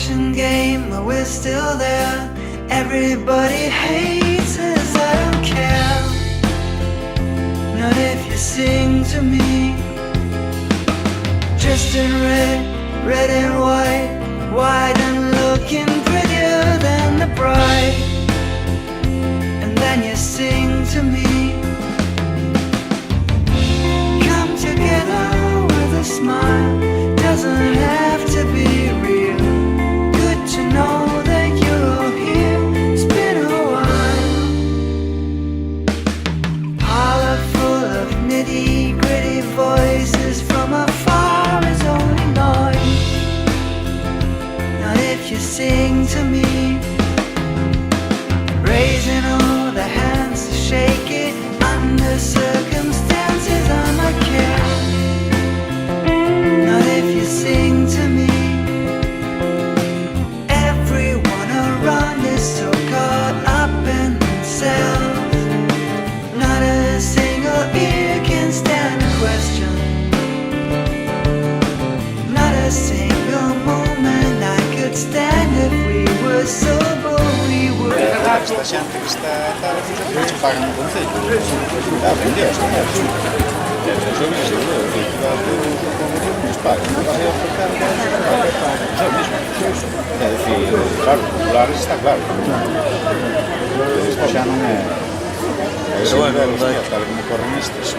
Isolation game, but we're still there. Everybody hates us, I don't care. Not if you sing to me. Dressed in red, red and white, white and looking prettier than the bride. And then you sing to me. Come together with a smile. Doesn't have to be real. Good to know that you're all here. It's been a while. Parlor full of nitty gritty voices from afar is only noise. Not if you sing to me. Raising all the hands to shake it under circumstances I might care. Sing to me. Everyone around is so caught up in themselves. Not a single ear can stand a question. Not a single moment I could stand if we were sober. We would. Esta xente que está pagan no concello. Está vendido, é decir, claro, populares está claro. Isto xa non é... Pero bueno, tal como corren estes.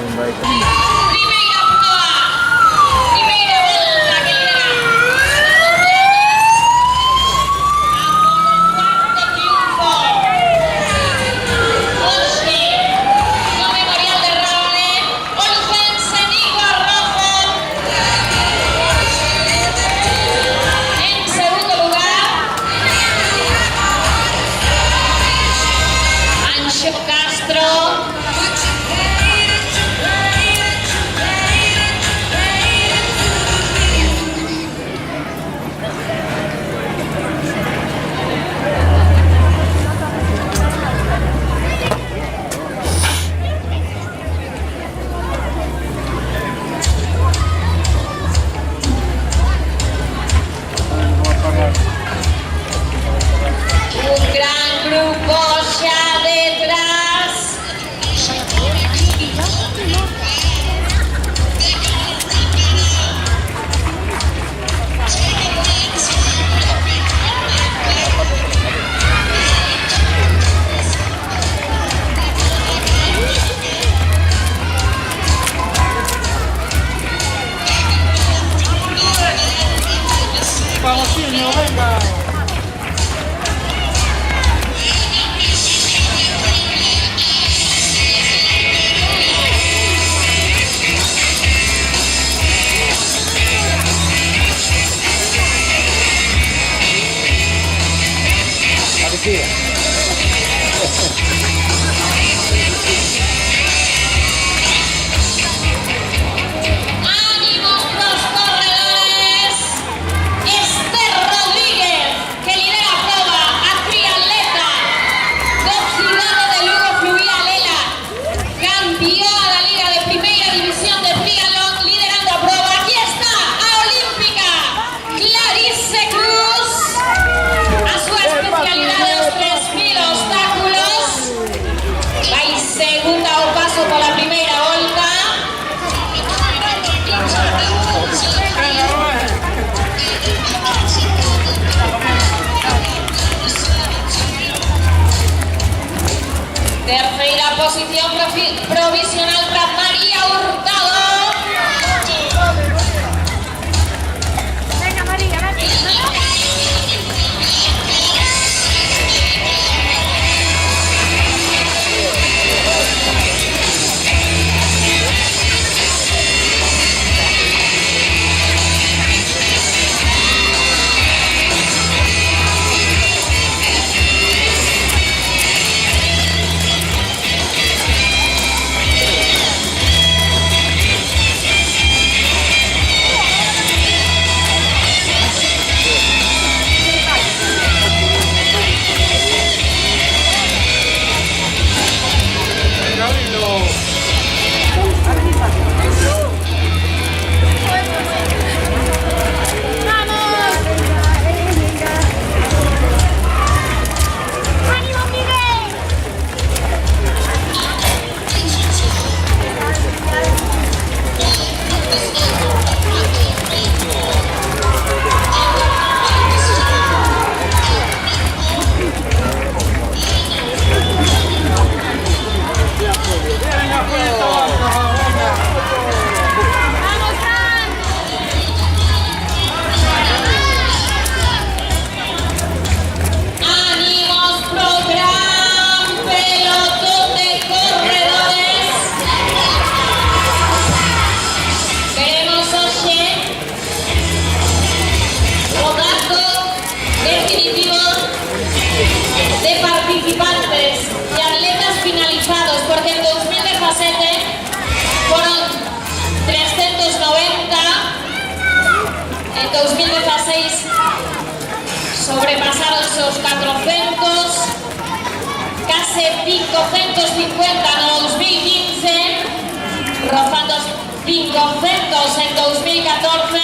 Tercera posición provisional para María Hurtado. Venga María, vete. 2016 sobrepasaron los 400, casi 550 en 2015, rozando 500 en 2014,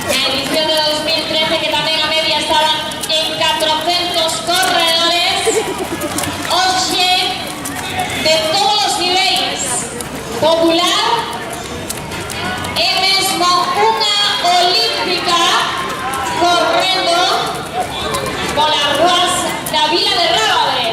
la edición de 2013 que también a media estaban en 400 corredores, hoxe de todos los niveles, popular e mesmo unha olímpica correndo polas ruas da vila de Rábade.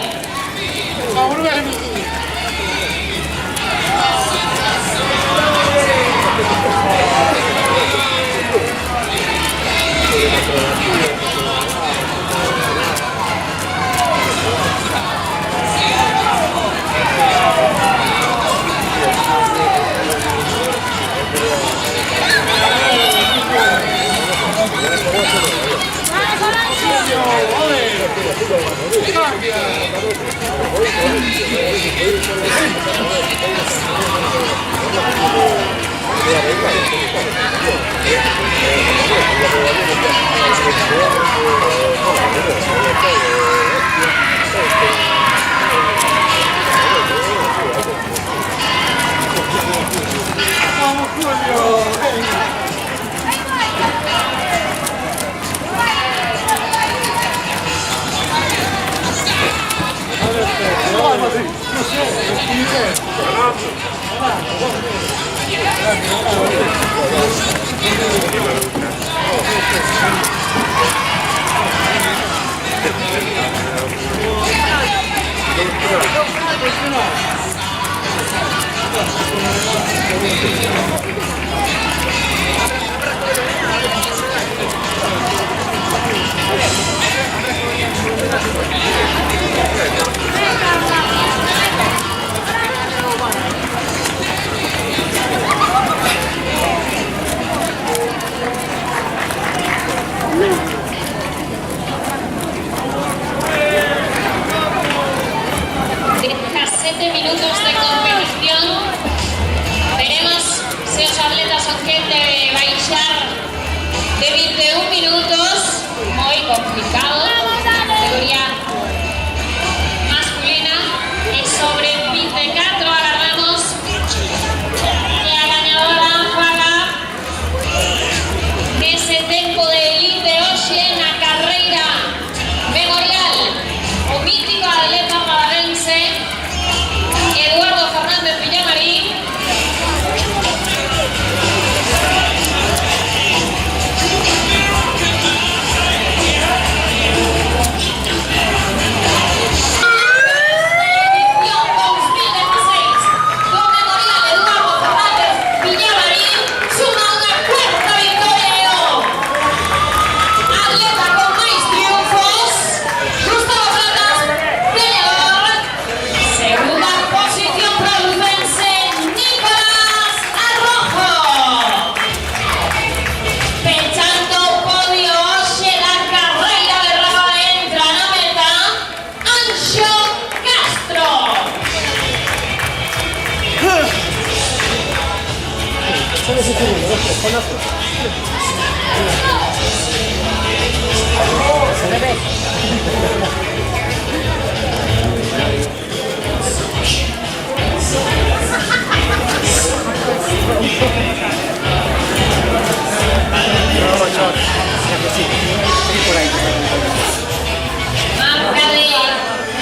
Marca de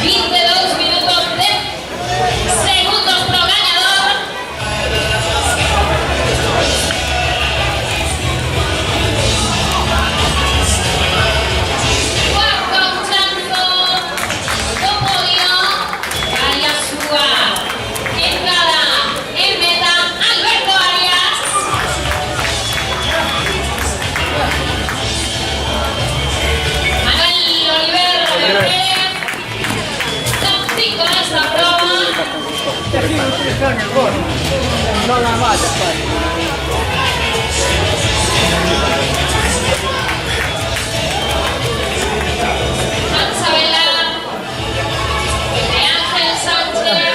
22 minutos de segundos pro ganador. Cuarto chanzo do podio. Aí a súa entrada en meta, Alberto Arias. Manuel Oliver Pérez, top 5 en esta prueba. Mansa Vela, de Ángel Sánchez.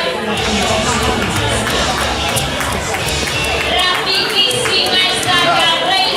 Rapidísima esta carrera.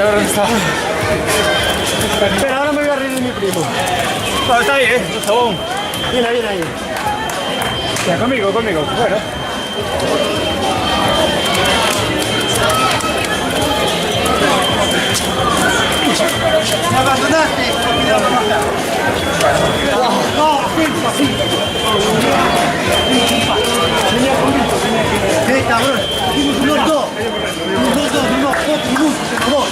Pero ahora me voy a reír de mi primo. No, está bien, Sabón. Viene ahí. Ya, conmigo. Bueno. ¿Me abandonaste? No, así. ¿Qué cabrón? Unos dos, dos.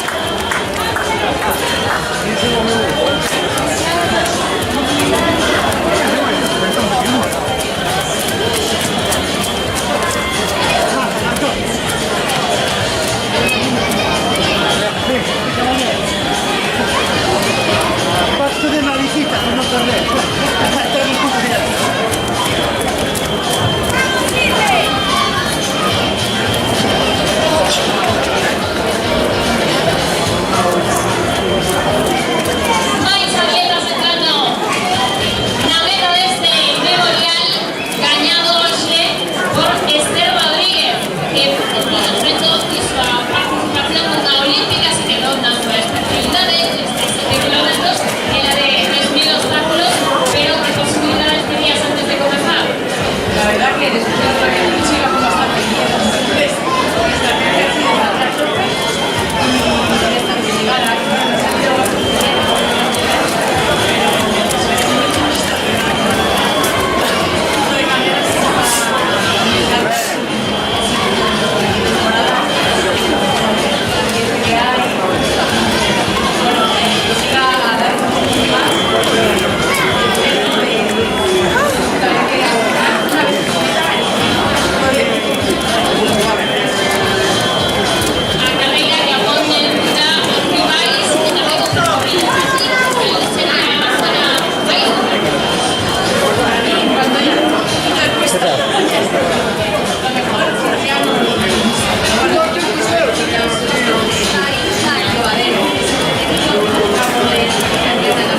Pasto de navicita, con no perder. Máis atletas entrando na meta deste memorial gañado hoxe por Esther Rodríguez, que enfrentou súa participación na Olímpica, se quedou na súa especialidade, estes 7 kilómetros, e la de 3.000 obstáculos, pero que posibilidades tenías antes de comenzar? La verdad que después de la que se iba con bastante miedo, entonces esta primera ha sido una gran sorpresa y esta que llegara me salió de cambiar así que hay, bueno, que siga a dar un poquito más, también quería una vez A carreira que apoñen da os rivais e tamén os corridas. Será para país. cuando ya un poquito de cuesta, lo mejor sería cuando yo llevadero, Enhorabuena, Esther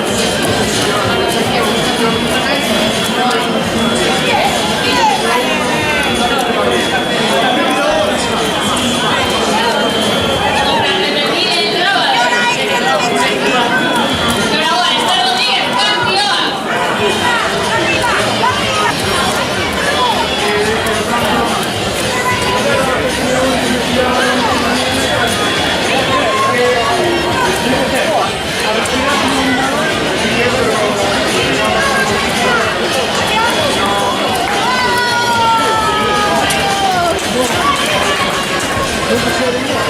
Rodríguez, campeona. No se puede ir.